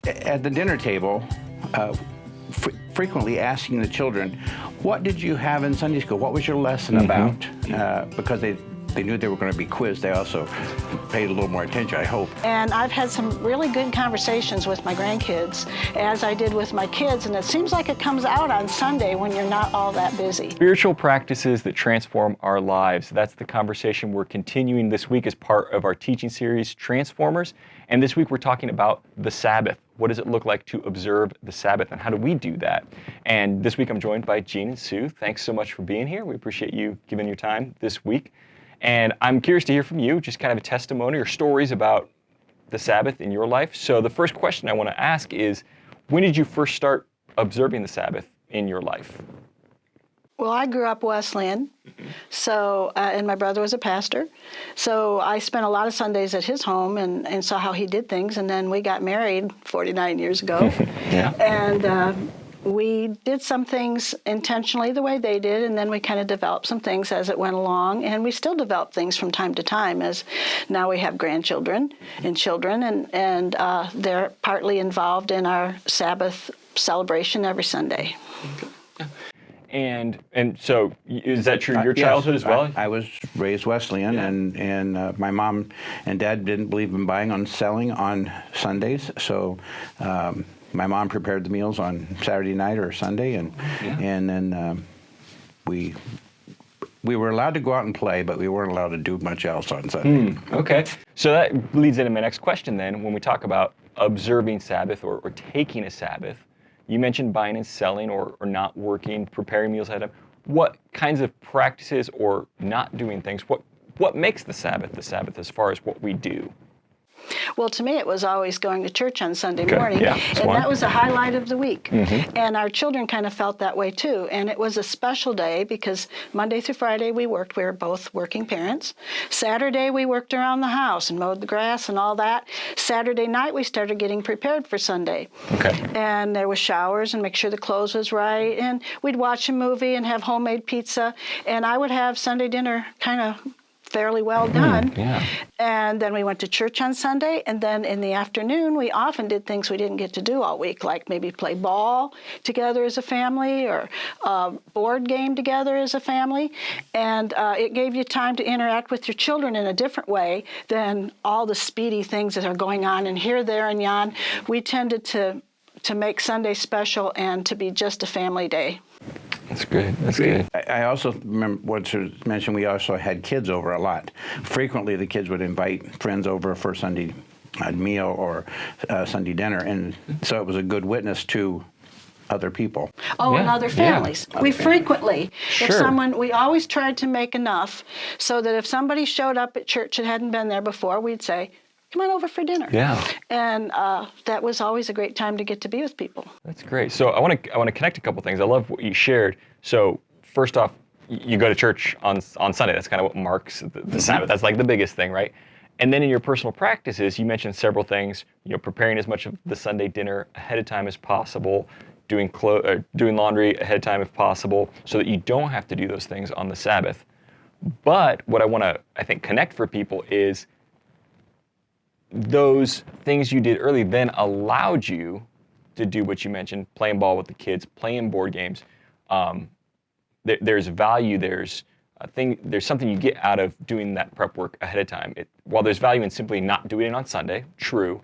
At the dinner table, frequently asking the children, what did you have in Sunday school? What was your lesson about? Because they knew they were going to be quizzed. They also paid a little more attention, I hope. And I've had some really good conversations with my grandkids, as I did with my kids, and it seems like it comes out on Sunday when you're not all that busy. Spiritual practices that transform our lives. That's the conversation we're continuing this week as part of our teaching series, Transformers. And this week we're talking about the Sabbath. What does it look like to observe the Sabbath, and how do we do that? And this week I'm joined by Jean and Sue. Thanks so much for being here. We appreciate you giving your time this week. And I'm curious to hear from you, just kind of a testimony or stories about the Sabbath in your life. So the first question I want to ask is, when did you first start observing the Sabbath in your life? Well, I grew up Wesleyan, so and my brother was a pastor. So I spent a lot of Sundays at his home and saw how he did things. And then we got married 49 years ago. Yeah. And we did some things intentionally the way they did, and then we kind of developed some things as it went along, and we still develop things from time to time, as now we have grandchildren and children, and they're partly involved in our Sabbath celebration every Sunday. And so, is that true in your childhood as well? I was raised Wesleyan, and my mom and dad didn't believe in buying and selling on Sundays, so my mom prepared the meals on Saturday night or Sunday, and then we were allowed to go out and play, but we weren't allowed to do much else on Sunday. Okay. So that leads into my next question then. When we talk about observing Sabbath or taking a Sabbath, you mentioned buying and selling or not working, preparing meals ahead of time. What kinds of practices or not doing things, what makes the Sabbath as far as what we do? Well, to me, it was always going to church on Sunday morning, yeah, and that was the highlight of the week. And our children kind of felt that way too. And it was a special day because Monday through Friday we worked. We were both working parents. Saturday we worked around the house and mowed the grass and all that. Saturday night we started getting prepared for Sunday. Okay. And there was showers and make sure the clothes was right. And we'd watch a movie and have homemade pizza. And I would have Sunday dinner kind of fairly well done. And then we went to church on Sunday, and then in the afternoon we often did things we didn't get to do all week, like maybe play ball together as a family or a board game together as a family. And it gave you time to interact with your children in a different way than all the speedy things that are going on and here, there, and yon. We tended to make Sunday special and to be just a family day. That's good. That's good. I also remember what you mentioned, we also had kids over a lot. Frequently, the kids would invite friends over for Sunday meal or Sunday dinner, and so it was a good witness to other people. Oh, and other families. We frequently, Sure. we always tried to make enough so that if somebody showed up at church that hadn't been there before, we'd say, come on over for dinner. Yeah. And that was always a great time to get to be with people. That's great. So I want to connect a couple things. I love what you shared. So first off, you go to church on Sunday. That's kind of what marks the Sabbath. That's like the biggest thing, right? And then in your personal practices, you mentioned several things. Preparing as much of the Sunday dinner ahead of time as possible, doing laundry ahead of time if possible, so that you don't have to do those things on the Sabbath. But what I want to, I think, connect for people is those things you did early then allowed you to do what you mentioned, playing ball with the kids, playing board games. There's value, there's something you get out of doing that prep work ahead of time. While there's value in simply not doing it on Sunday, true,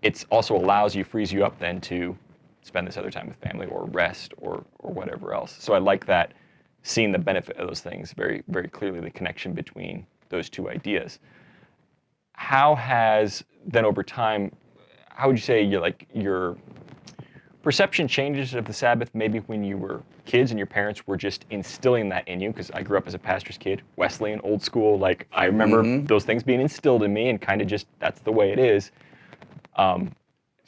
it also frees you up then to spend this other time with family or rest or whatever else. So I like that, seeing the benefit of those things very, very clearly, the connection between those two ideas. How has, then over time, how would you say your perception changes of the Sabbath maybe when you were kids and your parents were just instilling that in you? Because I grew up as a pastor's kid, Wesleyan, old school, I remember those things being instilled in me and kind of just, that's the way it is. Can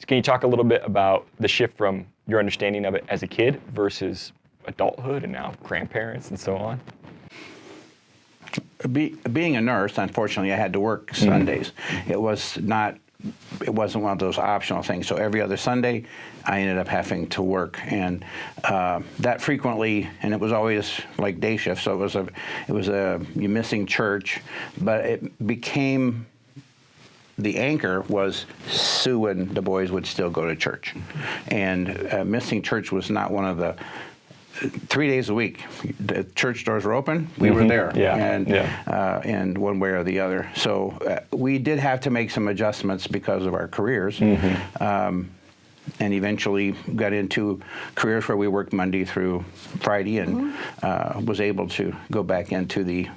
you talk a little bit about the shift from your understanding of it as a kid versus adulthood and now grandparents and so on? Being a nurse, unfortunately, I had to work Sundays. It wasn't one of those optional things. So every other Sunday, I ended up having to work, and that frequently, and it was always like day shift. So you missing church, but it became the anchor was Sue and the boys would still go to church. And missing church was not one of the 3 days a week. The church doors were open. We were there, and one way or the other. So we did have to make some adjustments because of our careers, and eventually got into careers where we worked Monday through Friday, and was able to go back into the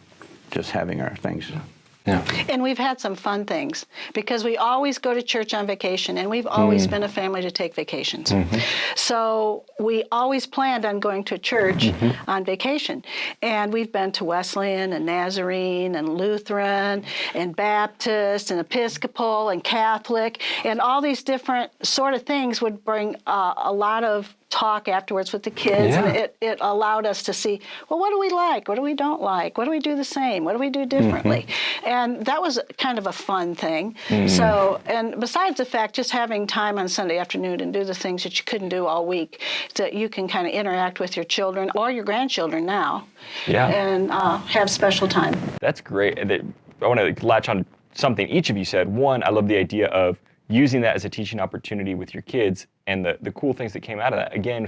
just having our things. Yeah. And we've had some fun things because we always go to church on vacation, and we've always been a family to take vacations. So we always planned on going to church on vacation. And we've been to Wesleyan and Nazarene and Lutheran and Baptist and Episcopal and Catholic, and all these different sort of things would bring a lot of talk afterwards with the kids, and it allowed us to see, well, what do we like? What do we don't like? What do we do the same? What do we do differently? And that was kind of a fun thing. So, and besides the fact, just having time on Sunday afternoon and do the things that you couldn't do all week, that you can kind of interact with your children or your grandchildren now, and have special time. That's great. I want to latch on to something each of you said. One, I love the idea of using that as a teaching opportunity with your kids, and the cool things that came out of that. Again,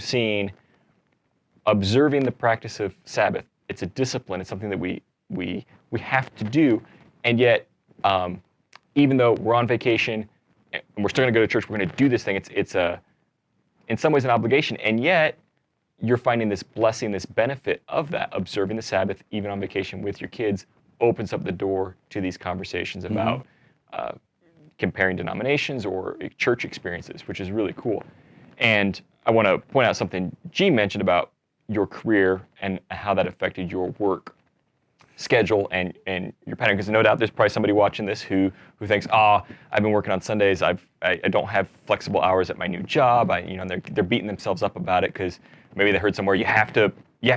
observing the practice of Sabbath. It's a discipline. It's something that we have to do, and yet, even though we're on vacation and we're still going to go to church, we're going to do this thing. It's in some ways an obligation, and yet you're finding this blessing, this benefit of that. Observing the Sabbath, even on vacation with your kids, opens up the door to these conversations about comparing denominations or church experiences, which is really cool. And I want to point out something Jean mentioned about your career and how that affected your work schedule and your pattern, because no doubt there's probably somebody watching this who thinks, I've been working on Sundays, I don't have flexible hours at my new job. They're beating themselves up about it because maybe they heard somewhere you have to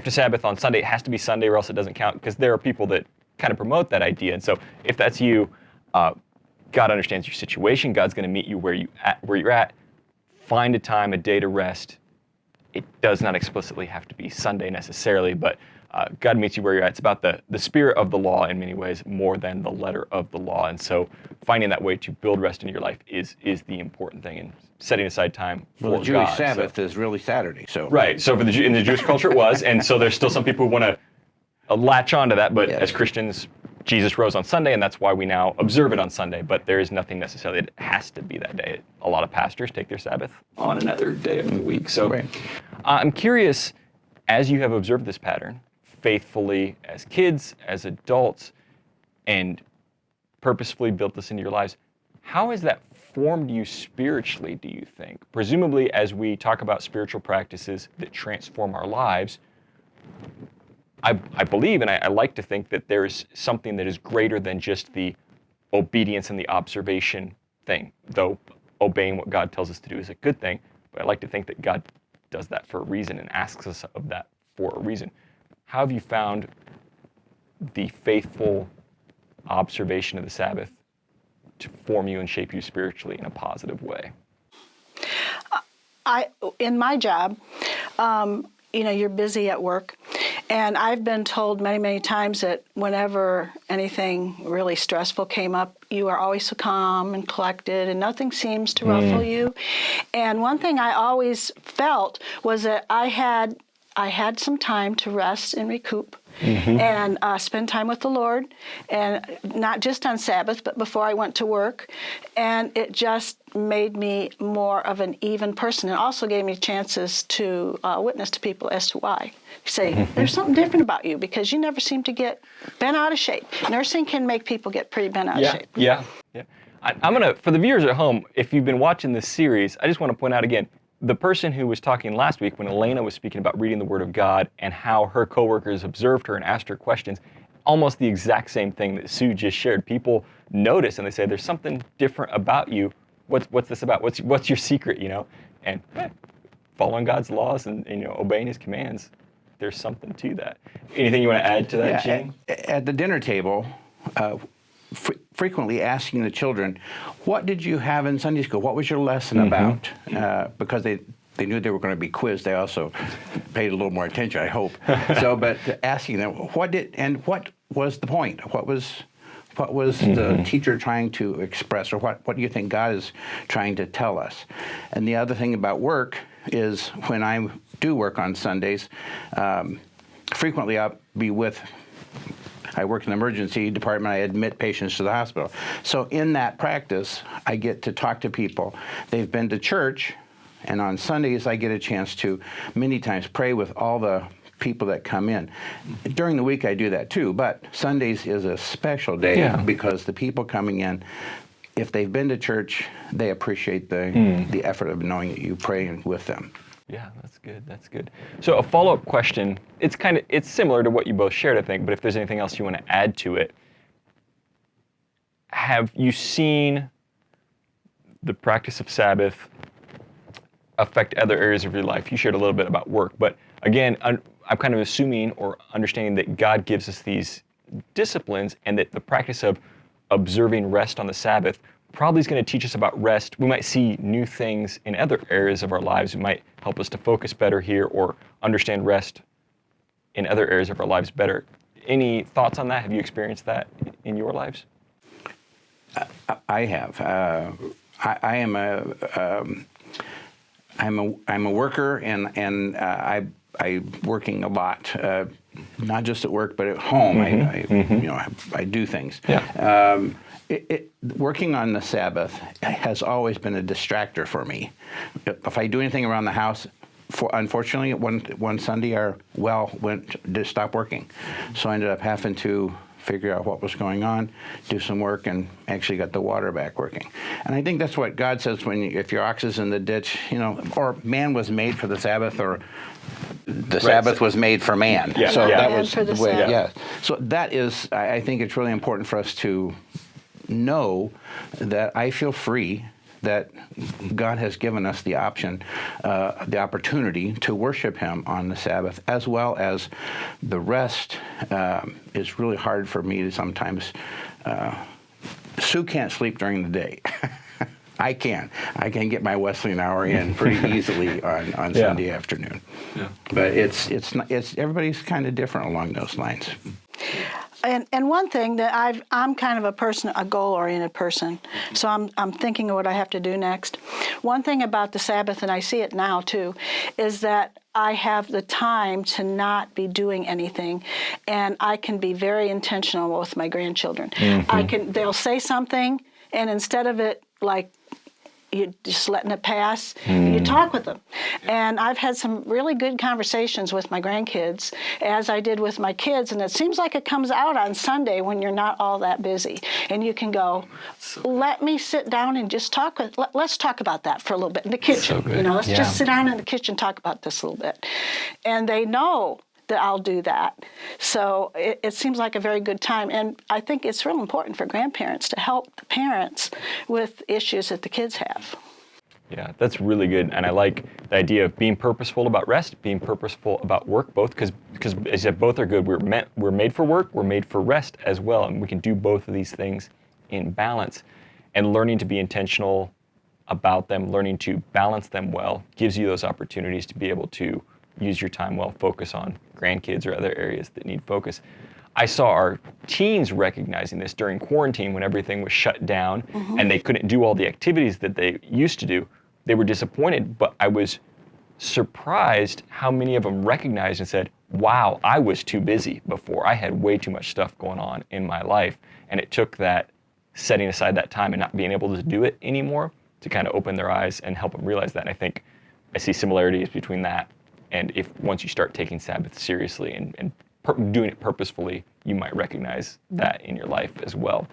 Sabbath on Sunday. It has to be Sunday or else it doesn't count, because there are people that kind of promote that idea. And so if that's you, God understands your situation. God's going to meet you where you're at. Find a time, a day to rest. It does not explicitly have to be Sunday necessarily, but God meets you where you're at. It's about the spirit of the law in many ways more than the letter of the law. And so finding that way to build rest in your life is the important thing, and setting aside time for the Jewish God. Sabbath is really Saturday. So right. So in the Jewish culture it was, and so there's still some people who want to latch onto that, but as Christians, Jesus rose on Sunday, and that's why we now observe it on Sunday, but there is nothing necessarily that has to be that day. A lot of pastors take their Sabbath on another day of the week. So I'm curious, as you have observed this pattern faithfully as kids, as adults, and purposefully built this into your lives, how has that formed you spiritually, do you think? Presumably, as we talk about spiritual practices that transform our lives, I believe, and I like to think, that there is something that is greater than just the obedience and the observation thing, though obeying what God tells us to do is a good thing, but I like to think that God does that for a reason and asks us of that for a reason. How have you found the faithful observation of the Sabbath to form you and shape you spiritually in a positive way? In my job, you're busy at work, and I've been told many, many times that whenever anything really stressful came up, you are always so calm and collected, and nothing seems to ruffle you. And one thing I always felt was that I had some time to rest and recoup. And spend time with the Lord, and not just on Sabbath, but before I went to work. And it just made me more of an even person, and also gave me chances to witness to people as to why. Say, there's something different about you, because you never seem to get bent out of shape. Nursing can make people get pretty bent out of shape. Yeah. I'm going to, for the viewers at home, if you've been watching this series, I just want to point out again, the person who was talking last week when Elena was speaking about reading the Word of God and how her coworkers observed her and asked her questions, almost the exact same thing that Sue just shared. People notice and they say, there's something different about you. What's this about? What's your secret, And following God's laws and obeying His commands, there's something to that. Anything you want to add to that, Gene? At the dinner table, frequently asking the children, what did you have in Sunday school? What was your lesson about? Because they knew they were going to be quizzed. They also paid a little more attention, I hope. But asking them, what was the point? What was the teacher trying to express, or what do you think God is trying to tell us? And the other thing about work is when I do work on Sundays, frequently I'll be I work in the emergency department. I admit patients to the hospital. So in that practice, I get to talk to people. They've been to church, and on Sundays I get a chance to many times pray with all the people that come in. During the week I do that too, but Sundays is a special day because the people coming in, if they've been to church, they appreciate the effort of knowing that you pray with them. Yeah, that's good. That's good. So a follow-up question. It's similar to what you both shared, I think, but if there's anything else you want to add to it, have you seen the practice of Sabbath affect other areas of your life? You shared a little bit about work, but again, I'm kind of assuming or understanding that God gives us these disciplines, and that the practice of observing rest on the Sabbath probably is going to teach us about rest. We might see new things in other areas of our lives. It might help us to focus better here or understand rest in other areas of our lives better. Any thoughts on that? Have you experienced that in your lives? I have. I am I'm a worker, and I'm working a lot, not just at work, but at home. I do things. Yeah. Working on the Sabbath has always been a distractor for me. If I do anything around the house, unfortunately, one Sunday our well to stop working, so I ended up having to figure out what was going on, do some work, and actually got the water back working. And I think that's what God says if your ox is in the ditch, or man was made for the Sabbath, or the Sabbath was made for man. Yeah. So Yeah. that was For the the way. Sabbath. Yeah. So that is, I think it's really important for us to know that I feel free, that God has given us the option, the opportunity to worship Him on the Sabbath, as well as the rest is really hard for me to sometimes. Sue can't sleep during the day. I can. I can get my Wesleyan hour in pretty easily on Sunday afternoon. Yeah. But it's everybody's kind of different along those lines. And one thing that I'm kind of a goal-oriented person, so I'm thinking of what I have to do next. One thing about the Sabbath, and I see it now too, is that I have the time to not be doing anything, and I can be very intentional with my grandchildren. They'll say something, and instead of it like you're just letting it pass, you talk with them. And I've had some really good conversations with my grandkids, as I did with my kids, and it seems like it comes out on Sunday when you're not all that busy. And you can go, let me sit down and just talk. Let's talk about that for a little bit in the kitchen. Let's just sit down in the kitchen and talk about this a little bit. And they know that I'll do that. So it seems like a very good time. And I think it's real important for grandparents to help the parents with issues that the kids have. Yeah, that's really good. And I like the idea of being purposeful about rest, being purposeful about work, both because as you said, both are good. We're made for work, we're made for rest as well. And we can do both of these things in balance. And learning to be intentional about them, learning to balance them well, gives you those opportunities to be able to use your time well, focus on grandkids or other areas that need focus. I saw our teens recognizing this during quarantine when everything was shut down and they couldn't do all the activities that they used to do. They were disappointed, but I was surprised how many of them recognized and said, wow, I was too busy before. I had way too much stuff going on in my life. And it took that setting aside that time and not being able to do it anymore to kind of open their eyes and help them realize that. And I think I see similarities between that. And once you start taking Sabbath seriously and doing it purposefully, you might recognize that in your life as well.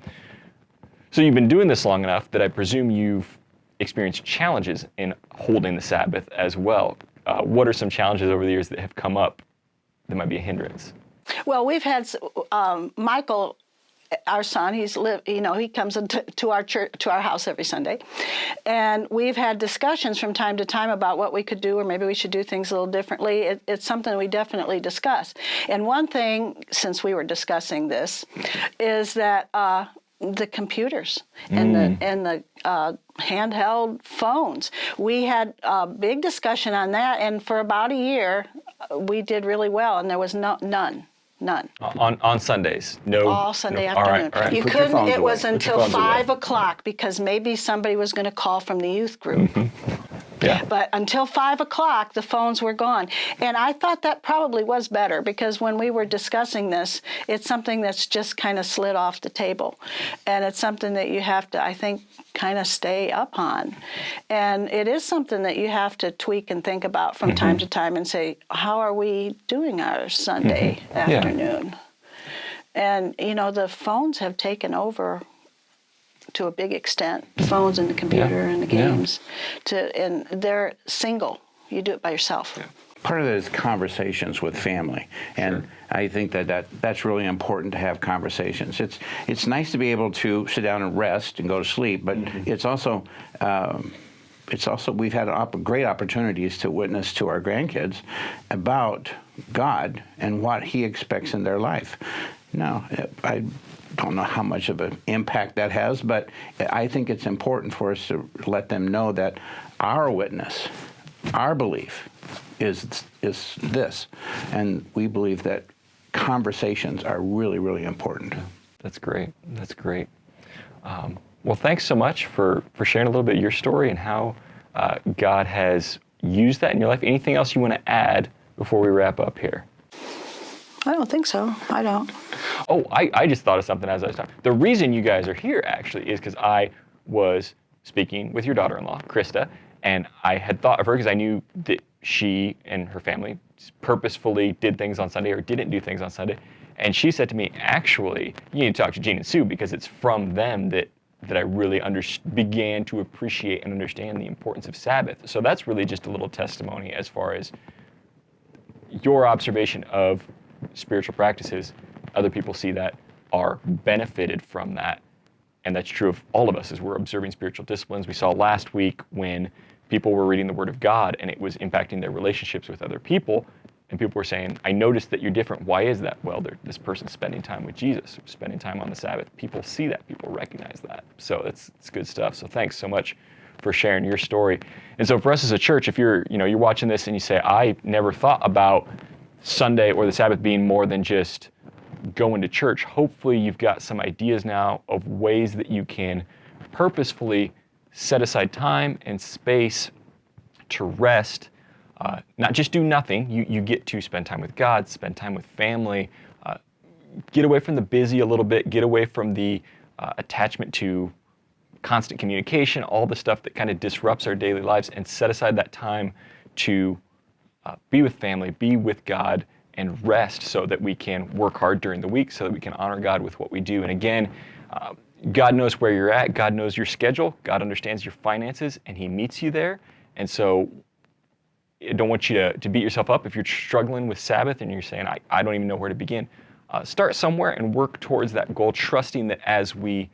So you've been doing this long enough that I presume you've experienced challenges in holding the Sabbath as well. What are some challenges over the years that have come up that might be a hindrance? Well, we've had Michael, our son. He comes to our church, to our house every Sunday, and we've had discussions from time to time about what we could do, or maybe we should do things a little differently. It's something we definitely discuss. And one thing, since we were discussing this, is that the computers and the handheld phones. We had a big discussion on that, and for about a year, we did really well, and there was none None. On Sundays? No. All Sunday no. afternoon. All right. You Put your couldn't. phones It was away. Put your until phones away. 5 o'clock because maybe somebody was going to call from the youth group. Yeah. But until 5 o'clock, the phones were gone. And I thought that probably was better because when we were discussing this, it's something that's just kind of slid off the table. And it's something that you have to, I think, kind of stay up on. And it is something that you have to tweak and think about from time to time and say, how are we doing our Sunday afternoon? And, you know, the phones have taken over to a big extent, the phones and the computer and the games, and they're single. You do it by yourself. Part of it is conversations with family, and I think that's really important to have conversations. It's nice to be able to sit down and rest and go to sleep, but it's also we've had great opportunities to witness to our grandkids about God and what He expects in their life. Now, I don't know how much of an impact that has, but I think it's important for us to let them know that our witness, our belief is this, and we believe that conversations are really, really important. That's great. That's great. Well, thanks so much for sharing a little bit of your story and how God has used that in your life. Anything else you want to add before we wrap up here? I don't think so. I don't. Oh, I just thought of something as I was talking. The reason you guys are here actually is because I was speaking with your daughter-in-law, Krista, and I had thought of her because I knew that she and her family purposefully did things on Sunday or didn't do things on Sunday. And she said to me, actually, you need to talk to Gene and Sue because it's from them that I really began to appreciate and understand the importance of Sabbath. So that's really just a little testimony as far as your observation of spiritual practices. Other people see that, are benefited from that. And that's true of all of us as we're observing spiritual disciplines. We saw last week when people were reading the Word of God and it was impacting their relationships with other people. And people were saying, I noticed that you're different. Why is that? Well, this person's spending time with Jesus, spending time on the Sabbath. People see that. People recognize that. So it's good stuff. So thanks so much for sharing your story. And so for us as a church, if you're watching this and you say, I never thought about Sunday or the Sabbath being more than just going to church, hopefully you've got some ideas now of ways that you can purposefully set aside time and space to rest, not just do nothing. You get to spend time with God, spend time with family, get away from the busy a little bit, get away from the attachment to constant communication, all the stuff that kind of disrupts our daily lives, and set aside that time to be with family, be with God, and rest so that we can work hard during the week, so that we can honor God with what we do. And again, God knows where you're at. God knows your schedule. God understands your finances, and He meets you there. And so I don't want you to beat yourself up if you're struggling with Sabbath and you're saying, I don't even know where to begin. Start somewhere and work towards that goal, trusting that as we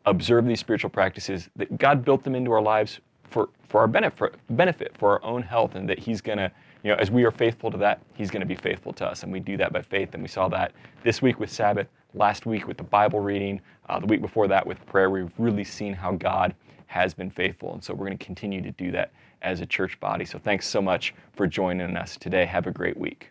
observe these spiritual practices, that God built them into our lives for our benefit, for our own health, and that He's going to, as we are faithful to that, He's going to be faithful to us. And we do that by faith. And we saw that this week with Sabbath, last week with the Bible reading, the week before that with prayer. We've really seen how God has been faithful. And so we're going to continue to do that as a church body. So thanks so much for joining us today. Have a great week.